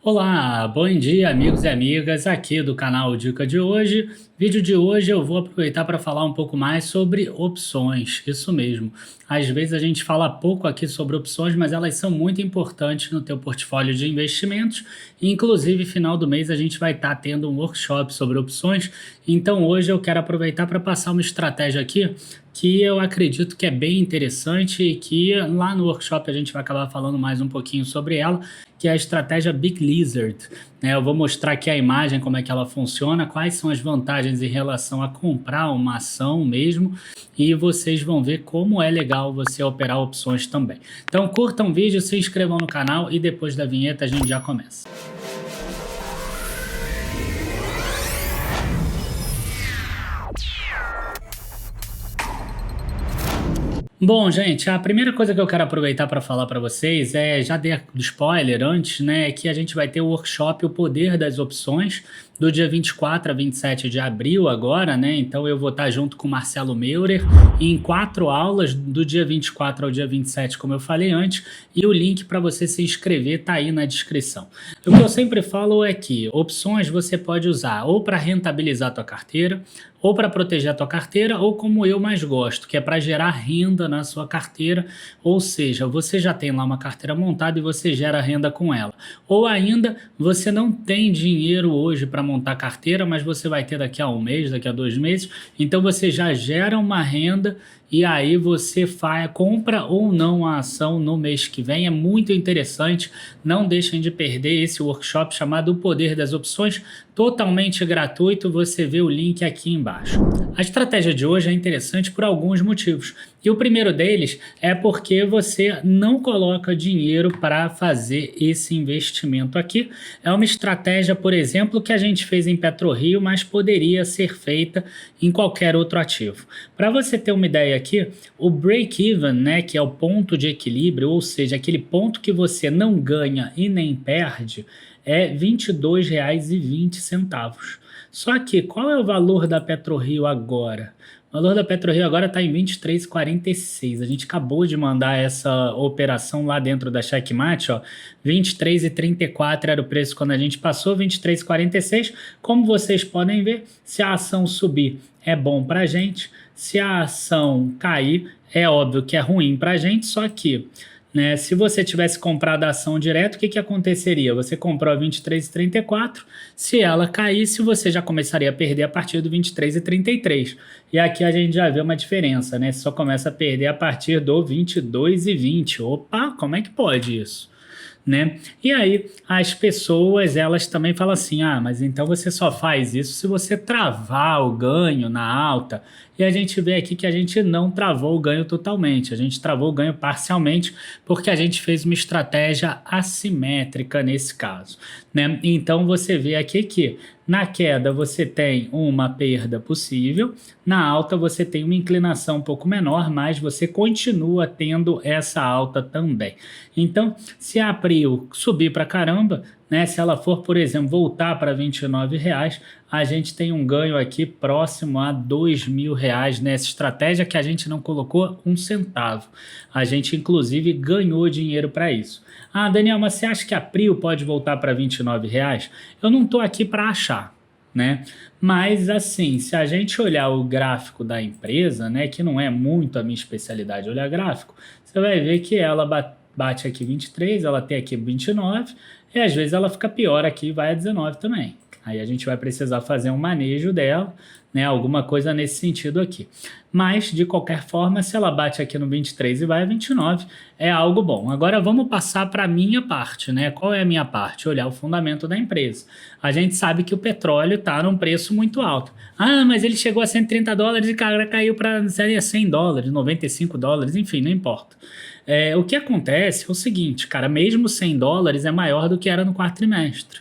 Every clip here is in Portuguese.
Olá, bom dia amigos e amigas aqui do canal Dica de hoje. Vídeo de hoje eu vou aproveitar para falar um pouco mais sobre opções, isso mesmo. Às vezes a gente fala pouco aqui sobre opções, mas elas são muito importantes no teu portfólio de investimentos. Inclusive, final do mês a gente vai estar tendo um workshop sobre opções. Então hoje eu quero aproveitar para passar uma estratégia aqui que eu acredito que é bem interessante e que lá no workshop a gente vai acabar falando mais um pouquinho sobre ela, que é a estratégia Big Lizard, né? Eu vou mostrar aqui a imagem, como é que ela funciona, quais são as vantagens em relação a comprar uma ação mesmo, e vocês vão ver como é legal você operar opções também. Então curtam o vídeo, se inscrevam no canal e depois da vinheta a gente já começa. Bom, gente, a primeira coisa que eu quero aproveitar para falar para vocês já dei spoiler antes, né, que a gente vai ter o workshop O Poder das Opções, do dia 24 a 27 de abril agora, né, então eu vou estar junto com o Marcelo Meurer em 4 aulas, do dia 24 ao dia 27, como eu falei antes, e o link para você se inscrever tá aí na descrição. O que eu sempre falo é que opções você pode usar ou para rentabilizar a tua carteira, ou para proteger a tua carteira, ou como eu mais gosto, que é para gerar renda na sua carteira, ou seja, você já tem lá uma carteira montada e você gera renda com ela. Ou ainda, você não tem dinheiro hoje para montar carteira, mas você vai ter daqui a um mês, daqui a 2 meses, então você já gera uma renda e aí você compra ou não a ação no mês que vem. É muito interessante, não deixem de perder esse workshop chamado O Poder das Opções, totalmente gratuito, você vê o link aqui embaixo. A estratégia de hoje é interessante por alguns motivos. E o primeiro deles é porque você não coloca dinheiro para fazer esse investimento aqui. É uma estratégia, por exemplo, que a gente fez em PetroRio, mas poderia ser feita em qualquer outro ativo. Para você ter uma ideia aqui, o break-even, né, que é o ponto de equilíbrio, ou seja, aquele ponto que você não ganha e nem perde, é R$ 22,20. Só que qual é o valor da PetroRio agora? O valor da PetroRio agora está em R$ 23,46. A gente acabou de mandar essa operação lá dentro da Checkmate, ó. R$ 23,34 era o preço quando a gente passou, R$ 23,46. Como vocês podem ver, se a ação subir é bom para a gente, se a ação cair é óbvio que é ruim para a gente, só que, né, se você tivesse comprado a ação direto, o que aconteceria? Você comprou a 23,34, se ela caísse, você já começaria a perder a partir do 23,33. E aqui a gente já vê uma diferença, né? Você só começa a perder a partir do 22,20. Opa, como é que pode isso? Né? E aí as pessoas elas também falam assim, mas então você só faz isso se você travar o ganho na alta, e a gente vê aqui que a gente não travou o ganho totalmente, a gente travou o ganho parcialmente porque a gente fez uma estratégia assimétrica nesse caso, né? Então você vê aqui que na queda você tem uma perda possível, na alta você tem uma inclinação um pouco menor, mas você continua tendo essa alta também. Então, se a Prio subir para caramba, né, se ela for, por exemplo, voltar para R$ 29,00, a gente tem um ganho aqui próximo a R$ 2.000 nessa estratégia que a gente não colocou um centavo. A gente, inclusive, ganhou dinheiro para isso. Daniel, mas você acha que a Prio pode voltar para R$ 29,00? Eu não estou aqui para achar, né? Mas assim, se a gente olhar o gráfico da empresa, né, que não é muito a minha especialidade olhar gráfico, você vai ver que ela bate aqui 23, ela tem aqui 29, e às vezes ela fica pior aqui e vai a 19 também. Aí a gente vai precisar fazer um manejo dela, né, alguma coisa nesse sentido aqui. Mas, de qualquer forma, se ela bate aqui no 23 e vai a 29, é algo bom. Agora vamos passar para a minha parte, né? Qual é a minha parte? Olhar o fundamento da empresa. A gente sabe que o petróleo está num preço muito alto. Mas ele chegou a $130 e cara, caiu para $100, $95, enfim, não importa. O que acontece é o seguinte, cara, mesmo $100 é maior do que era no quarto trimestre,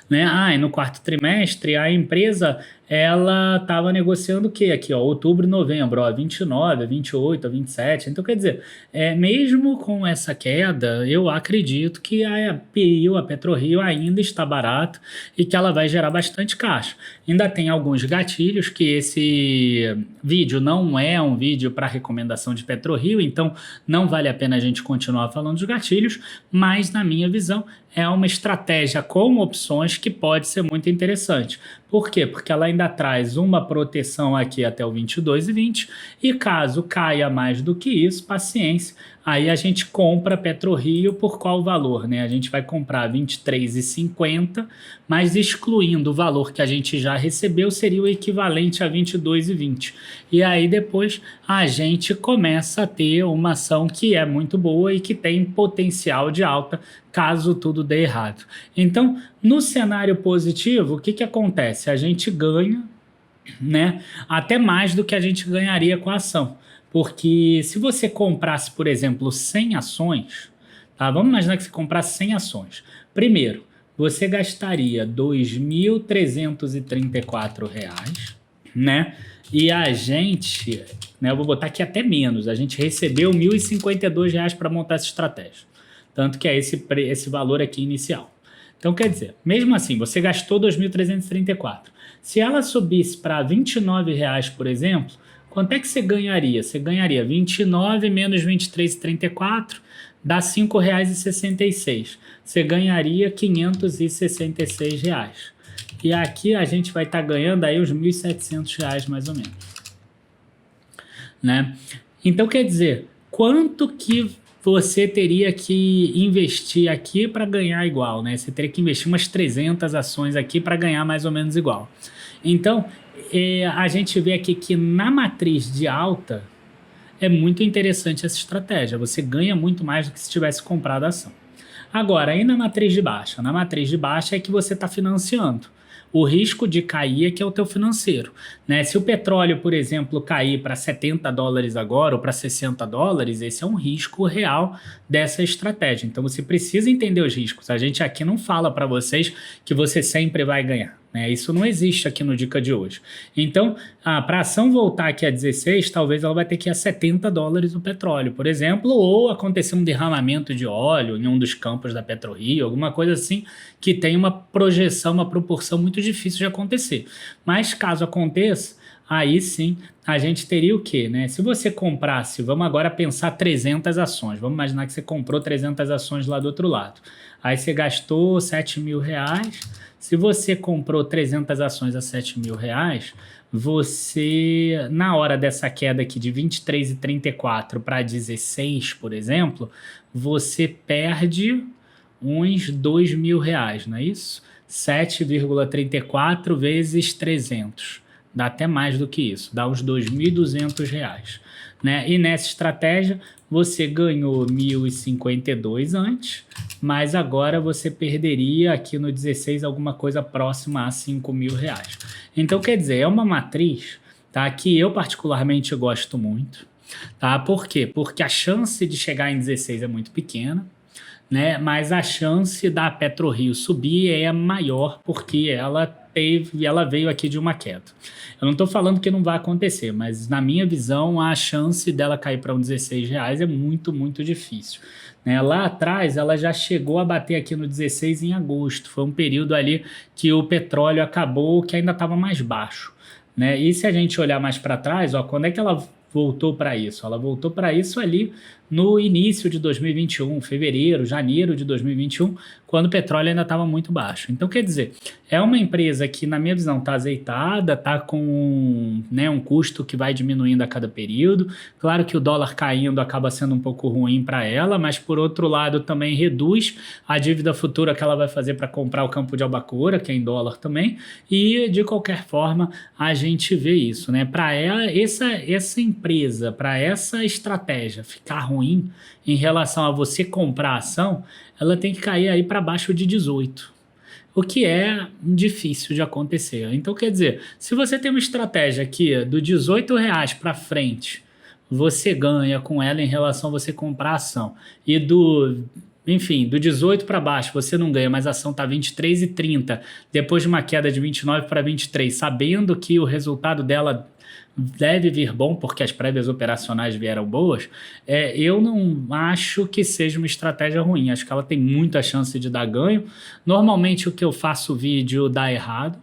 né? E no quarto trimestre a empresa ela estava negociando o quê aqui, ó, outubro e novembro, ó, 29, 28, 27. Então, quer dizer, mesmo com essa queda, eu acredito que a PRIO, a PetroRio, ainda está barato e que ela vai gerar bastante caixa. Ainda tem alguns gatilhos que esse vídeo não é um vídeo para recomendação de PetroRio, então não vale a pena a gente continuar falando dos gatilhos, mas na minha visão é uma estratégia com opções que pode ser muito interessante. Por quê? Porque ela ainda traz uma proteção aqui até o 22,20 e caso caia mais do que isso, paciência, aí a gente compra PetroRio por qual valor, né? A gente vai comprar 23,50, mas excluindo o valor que a gente já recebeu, seria o equivalente a 22,20. E aí depois a gente começa a ter uma ação que é muito boa e que tem potencial de alta caso tudo dê errado. Então, no cenário positivo, o que que acontece? A gente ganha, né, até mais do que a gente ganharia com a ação. Porque se você comprasse, por exemplo, 100 ações, tá? Vamos imaginar que você comprasse 100 ações. Primeiro, você gastaria R$ 2.334, né? E a gente, né, eu vou botar aqui até menos, a gente recebeu R$ 1.052 para montar essa estratégia. Tanto que é esse valor aqui inicial. Então, quer dizer, mesmo assim, você gastou 2.334. Se ela subisse para R$ 29,00, por exemplo, quanto é que você ganharia? Você ganharia 29 menos 23,34, dá R$ 5,66. Você ganharia R$ 566. E aqui a gente vai estar ganhando aí uns R$ 1.700 mais ou menos, né? Então, quer dizer, quanto que você teria que investir aqui para ganhar igual, né? Você teria que investir umas 300 ações aqui para ganhar mais ou menos igual. Então, a gente vê aqui que na matriz de alta é muito interessante essa estratégia. Você ganha muito mais do que se tivesse comprado a ação. Agora, aí na matriz de baixa? Na matriz de baixa é que você está financiando. O risco de cair é que é o teu financeiro, né? Se o petróleo, por exemplo, cair para $70 agora ou para $60, esse é um risco real dessa estratégia. Então você precisa entender os riscos. A gente aqui não fala para vocês que você sempre vai ganhar, né? Isso não existe aqui no Dica de hoje. Então, para a ação voltar aqui a 16, talvez ela vai ter que ir a $70 o petróleo, por exemplo, ou acontecer um derramamento de óleo em um dos campos da PetroRio, alguma coisa assim que tem uma projeção, uma proporção muito difícil de acontecer. Mas caso aconteça, aí sim a gente teria o quê, né? Se você comprasse, vamos agora pensar 300 ações, vamos imaginar que você comprou 300 ações lá do outro lado. Aí você gastou R$ 7.000. Se você comprou 300 ações a R$ 7.000, você, na hora dessa queda aqui de 23,34 para 16, por exemplo, você perde uns R$ 2.000, não é isso? 7,34 vezes 300. Dá até mais do que isso, dá uns R$ 2.200, né? E nessa estratégia você ganhou 1.052 antes, mas agora você perderia aqui no 16 alguma coisa próxima a R$ 5.000. Então, quer dizer, é uma matriz, tá, que eu particularmente gosto muito, tá? Por quê? Porque a chance de chegar em 16 é muito pequena, né? Mas a chance da PetroRio subir é maior porque ela veio aqui de uma queda. Eu não estou falando que não vai acontecer, mas na minha visão a chance dela cair para uns R$ 16 é muito, muito difícil, né? Lá atrás ela já chegou a bater aqui no 16 em agosto, foi um período ali que o petróleo acabou que ainda estava mais baixo, né? E se a gente olhar mais para trás, ó, quando é que ela voltou para isso? Ela voltou para isso ali no início de 2021, fevereiro, janeiro de 2021, quando o petróleo ainda estava muito baixo. Então, quer dizer, é uma empresa que, na minha visão, está azeitada, está com, né, um custo que vai diminuindo a cada período. Claro que o dólar caindo acaba sendo um pouco ruim para ela, mas, por outro lado, também reduz a dívida futura que ela vai fazer para comprar o campo de Albacora, que é em dólar também, e, de qualquer forma, a gente vê isso, né? Para ela, essa empresa, para essa estratégia ficar ruim em relação a você comprar a ação, ela tem que cair aí para baixo de 18, o que é difícil de acontecer. Então, quer dizer, se você tem uma estratégia aqui do R$ 18 para frente, você ganha com ela em relação a você comprar a ação, e do enfim, do 18 para baixo você não ganha, mas a ação está 23,30, depois de uma queda de 29 para 23, sabendo que o resultado dela deve vir bom, porque as prévias operacionais vieram boas, eu não acho que seja uma estratégia ruim, acho que ela tem muita chance de dar ganho. Normalmente o que eu faço vídeo dá errado,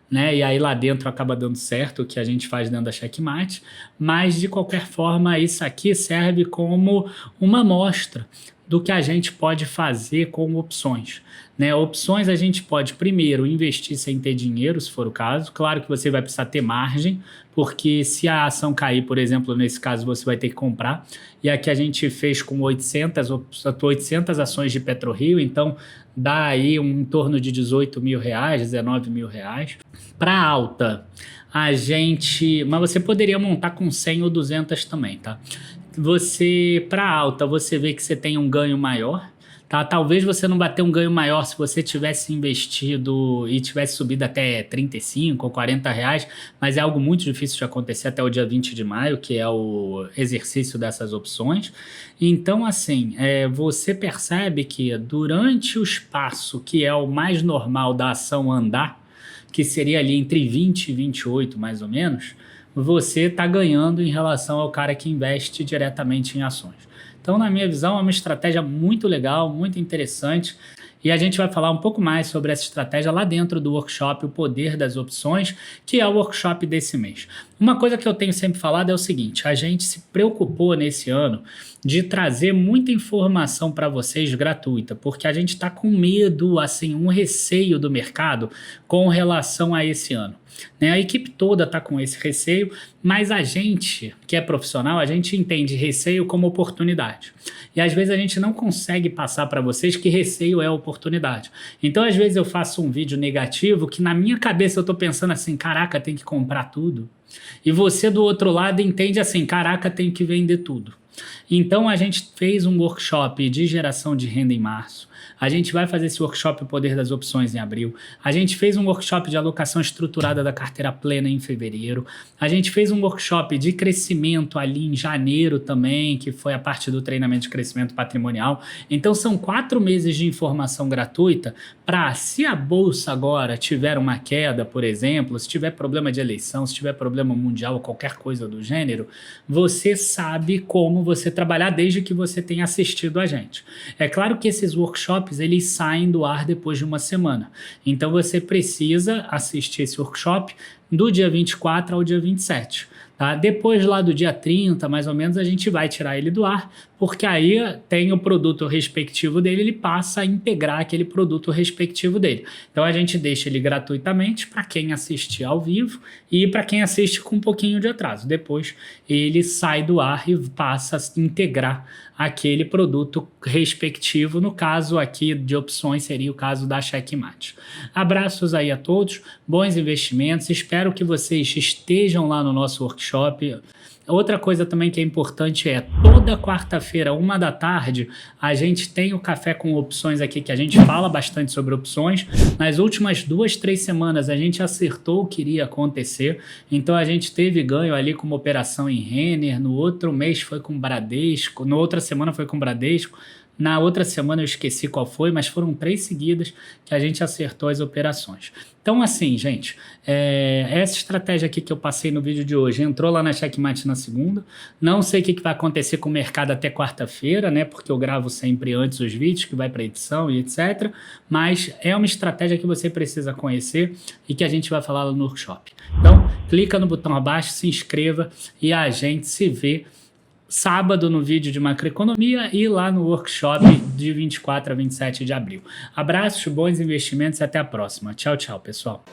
né? E aí lá dentro acaba dando certo o que a gente faz dentro da Checkmate, mas de qualquer forma isso aqui serve como uma amostra do que a gente pode fazer com opções, né? Opções a gente pode primeiro investir sem ter dinheiro, se for o caso. Claro que você vai precisar ter margem, porque se a ação cair, por exemplo, nesse caso você vai ter que comprar. E aqui a gente fez com 800 ações de PetroRio, então dá aí em torno de 18 mil reais, 19 mil reais. Para alta, mas você poderia montar com 100 ou 200 também, tá? Para alta, você vê que você tem um ganho maior, tá? Talvez você não vá ter um ganho maior se você tivesse investido e tivesse subido até 35 ou 40 reais, mas é algo muito difícil de acontecer até o dia 20 de maio, que é o exercício dessas opções. Então, assim, você percebe que durante o espaço que é o mais normal da ação andar, que seria ali entre 20 e 28 mais ou menos, você está ganhando em relação ao cara que investe diretamente em ações. Então, na minha visão, é uma estratégia muito legal, muito interessante. E a gente vai falar um pouco mais sobre essa estratégia lá dentro do workshop, o Poder das Opções, que é o workshop desse mês. Uma coisa que eu tenho sempre falado é o seguinte: a gente se preocupou nesse ano de trazer muita informação para vocês gratuita, porque a gente está com medo, assim, um receio do mercado com relação a esse ano. Né? A equipe toda está com esse receio, mas a gente, que é profissional, a gente entende receio como oportunidade. E às vezes a gente não consegue passar para vocês que receio é oportunidade. Então às vezes eu faço um vídeo negativo que na minha cabeça eu estou pensando assim, caraca, tem que comprar tudo. E você do outro lado entende assim, caraca, tem que vender tudo. Então a gente fez um workshop de geração de renda em março. A gente vai fazer esse workshop O Poder das Opções em abril. A gente fez um workshop de alocação estruturada da carteira plena em fevereiro. A gente fez um workshop de crescimento ali em janeiro também, que foi a parte do treinamento de crescimento patrimonial. Então são 4 meses de informação gratuita para, se a bolsa agora tiver uma queda, por exemplo, se tiver problema de eleição, se tiver problema mundial ou qualquer coisa do gênero, você sabe como você trabalhar desde que você tenha assistido a gente. É claro que esses workshops eles saem do ar depois de uma semana. Então você precisa assistir esse workshop do dia 24 ao dia 27. Tá? Depois lá do dia 30, mais ou menos, a gente vai tirar ele do ar, porque aí tem o produto respectivo dele, ele passa a integrar aquele produto respectivo dele. Então a gente deixa ele gratuitamente para quem assiste ao vivo e para quem assiste com um pouquinho de atraso. Depois ele sai do ar e passa a integrar aquele produto respectivo. No caso aqui de opções seria o caso da Checkmate. Abraços aí a todos, bons investimentos, espero que vocês estejam lá no nosso workshop. Outra coisa também que é importante é, toda quarta-feira, 13h, a gente tem o Café com Opções aqui, que a gente fala bastante sobre opções. Nas últimas 2, 3 semanas a gente acertou o que iria acontecer, então a gente teve ganho ali com uma operação em Renner, no outro mês foi com Bradesco, na outra semana foi com Bradesco, na outra semana eu esqueci qual foi, mas foram 3 seguidas que a gente acertou as operações. Então assim, gente, essa estratégia aqui que eu passei no vídeo de hoje entrou lá na Checkmate na segunda. Não sei o que vai acontecer com o mercado até quarta-feira, né? Porque eu gravo sempre antes os vídeos, que vai para edição e etc. Mas é uma estratégia que você precisa conhecer e que a gente vai falar lá no workshop. Então, clica no botão abaixo, se inscreva e a gente se vê sábado no vídeo de macroeconomia e lá no workshop de 24 a 27 de abril. Abraços, bons investimentos e até a próxima. Tchau, tchau, pessoal.